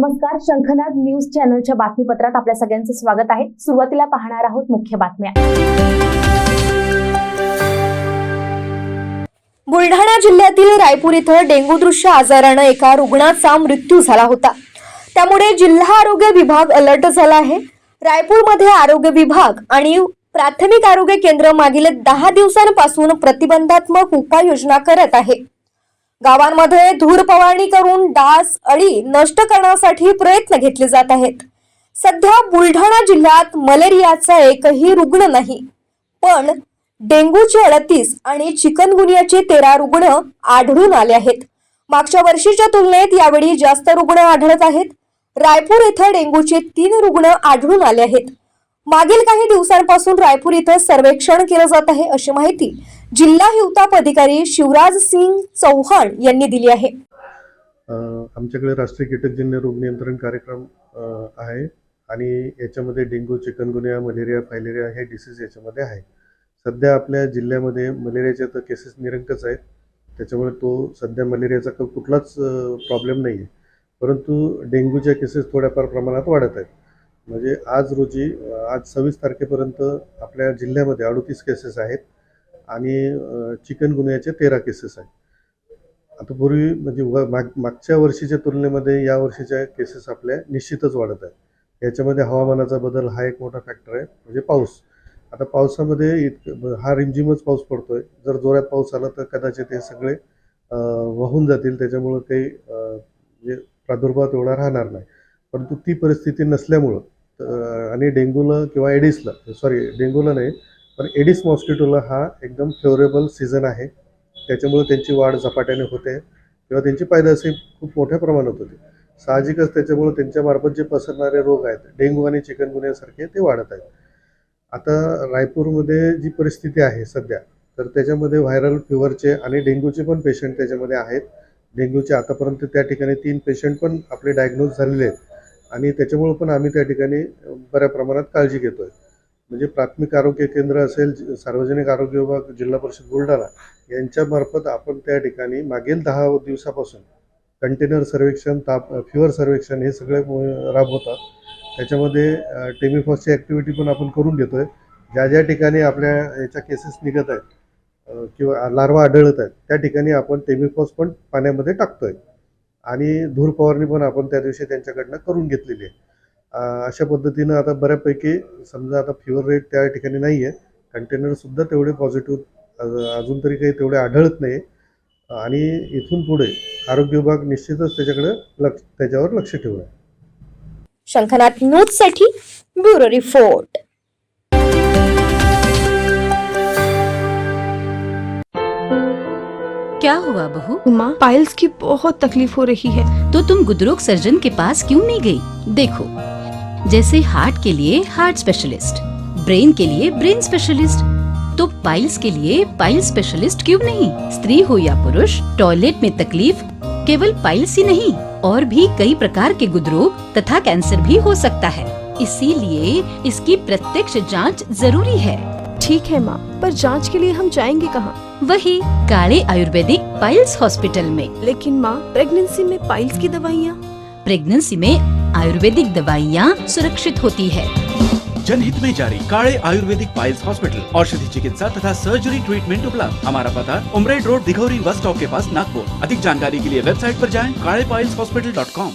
नमस्कार, शंखनाद न्यूज चॅनलच्या बातमीपत्रात आपल्या सगळ्यांचं स्वागत आहे। सुरुवातीला पाहणार आहोत मुख्य बातम्या। बुलढाणा जिल्ह्यातील रायपूर इथं डेंग्यू दृश्य आजाराने एका रुग्णाचा मृत्यू झाला होता। त्यामुळे जिल्हा आरोग्य विभाग अलर्ट झाला आहे। रायपूरमध्ये आरोग्य विभाग आणि प्राथमिक आरोग्य केंद्र मागील 10 दिवसांपासून प्रतिबंधात्मक उपाययोजना करत आहे। गावांमध्ये धूर फवारणी करून डास अळी नष्ट करण्यासाठी प्रयत्न घेतले जात आहेत। सध्या बुलढाणा जिल्ह्यात मलेरियाचा एकही रुग्ण नाही, पण डेंग्यूचे 38 आणि चिकनगुनियाचे 13 रुग्ण आढळून आले आहेत। मागच्या वर्षीच्या तुलनेत यावेळी जास्त रुग्ण आढळत आहेत। रायपूर येथे डेंग्यूचे 3 रुग्ण आढळून आले आहेत। मागील काही दिवसांपासून रायपूर इथं सर्वेक्षण केलं जात आहे, अशी माहिती जिल्हा हिवताप अधिकारी शिवराज सिंग चौहान यांनी दिली आहे। आमच्याकडे राष्ट्रीय कीटकजन्य रोग नियंत्रण कार्यक्रम आहे आणि याच्यामध्ये डेंग्यू, चिकनगुनिया, मलेरिया, फायलेरिया हे डिसीज याच्यामध्ये आहे। सध्या आपल्या जिल्ह्यामध्ये मलेरियाच्या तर केसेस निरंकच आहेत, त्याच्यामुळे तो सध्या मलेरियाचा कुठलाच प्रॉब्लेम नाही आहे, परंतु डेंग्यूच्या केसेस थोड्याफार प्रमाणात वाढत आहेत। म्हणजे आज 26 तारखेपर्यंत आपल्या जिल्ह्यामध्ये 38 केसेस आहेत आणि चिकनगुनियाचे 13 केसेस आहेत। आता पूर्वी म्हणजे मागच्या वर्षीच्या तुलनेमध्ये या वर्षीच्या केसेस आपल्या निश्चितच वाढत आहेत। याच्यामध्ये हवामानाचा बदल हा एक मोठा फॅक्टर आहे, म्हणजे पाऊस। आता पावसामध्ये हा रिमझिमच पाऊस पडतोय, जर जोरात पाऊस आला तर कदाचित हे सगळे वाहून जातील, त्याच्यामुळे काही म्हणजे प्रादुर्भाव तेवढा राहणार नाही। परंतु ती परिस्थिती नसल्यामुळं आणि डेंग्यूला किंवा डेंग्यूला नाही पण एडिस मॉस्किटोला हा एकदम फेवरेबल सीझन आहे, त्याच्यामुळे त्यांची वाढ झपाट्याने होते किंवा त्यांची पैदाशी खूप मोठ्या प्रमाणात होते। साहजिकच त्याच्यामुळे त्यांच्यामार्फत जे पसरणारे रोग आहेत डेंग्यू आणि चिकनगुनियासारखे ते वाढत आहेत। आता रायपूरमध्ये जी परिस्थिती आहे सध्या, तर त्याच्यामध्ये व्हायरल फिवरचे आणि डेंग्यूचे पण पेशंट त्याच्यामध्ये आहेत। डेंग्यूचे आतापर्यंत त्या ठिकाणी 3 पेशंट पण आपले डायग्नोज झालेले आहेत आणि त्याच्यामुळे पण आम्ही त्या ठिकाणी बऱ्या प्रमाणात काळजी घेतोय। म्हणजे प्राथमिक आरोग्य केंद्र असेल, सार्वजनिक आरोग्य विभाग, जिल्हा परिषद बुलढाणा यांच्यामार्फत आपण त्या ठिकाणी मागील 10 दिवसापासून कंटेनर सर्वेक्षण, फिवर सर्वेक्षण हे सगळे राबवतात। त्याच्यामध्ये टेमिफॉसची ॲक्टिव्हिटी पण आपण करून घेतोय। ज्या ज्या ठिकाणी आपल्या याच्या केसेस निघत आहेत किंवा लार्वा आढळत आहेत त्या ठिकाणी आपण टेमिफॉस पण पाण्यामध्ये टाकतोय आणि धूर फवारणी पण आपण त्या दिवशी त्यांच्याकडनं करून घेतलेली आहे। अशा पद्धतीनं आता बऱ्यापैकी समजा आता फिवर रेट त्या ठिकाणी नाही आहे, कंटेनरसुद्धा तेवढे पॉझिटिव्ह अजून तरी काही तेवढे आढळत नाही आणि इथून पुढे आरोग्य विभाग निश्चितच त्याच्यावर लक्ष ठेवणार। शंखनाद न्यूजसाठी ब्युरो रिपोर्ट। क्या हुआ बहू? माँ, पाइल्स की बहुत तकलीफ हो रही है। तो तुम गुदरोग सर्जन के पास क्यों नहीं गई? देखो, जैसे हार्ट के लिए हार्ट स्पेशलिस्ट, ब्रेन के लिए ब्रेन स्पेशलिस्ट, तो पाइल्स के लिए पाइल्स स्पेशलिस्ट क्यों नहीं? स्त्री हो या पुरुष, टॉयलेट में तकलीफ केवल पाइल्स ही नहीं और भी कई प्रकार के गुदरोग तथा कैंसर भी हो सकता है। इसीलिए इसकी प्रत्यक्ष जांच जरूरी है। ठीक है माँ, पर जांच के लिए हम जाएंगे कहाँ? वही काले आयुर्वेदिक पाइल्स हॉस्पिटल में। लेकिन माँ, प्रेगनेंसी में पाइल्स की दवाइयाँ? प्रेगनेंसी में आयुर्वेदिक दवाइयाँ सुरक्षित होती है। जनहित में जारी काले आयुर्वेदिक पाइल्स हॉस्पिटल, औषधि चिकित्सा तथा सर्जरी ट्रीटमेंट उपलब्ध। हमारा पता उमरेड रोड, दिघौरी बस स्टॉप के पास, नागपुर। अधिक जानकारी के लिए वेबसाइट पर जाएं kalepileshhospital.com।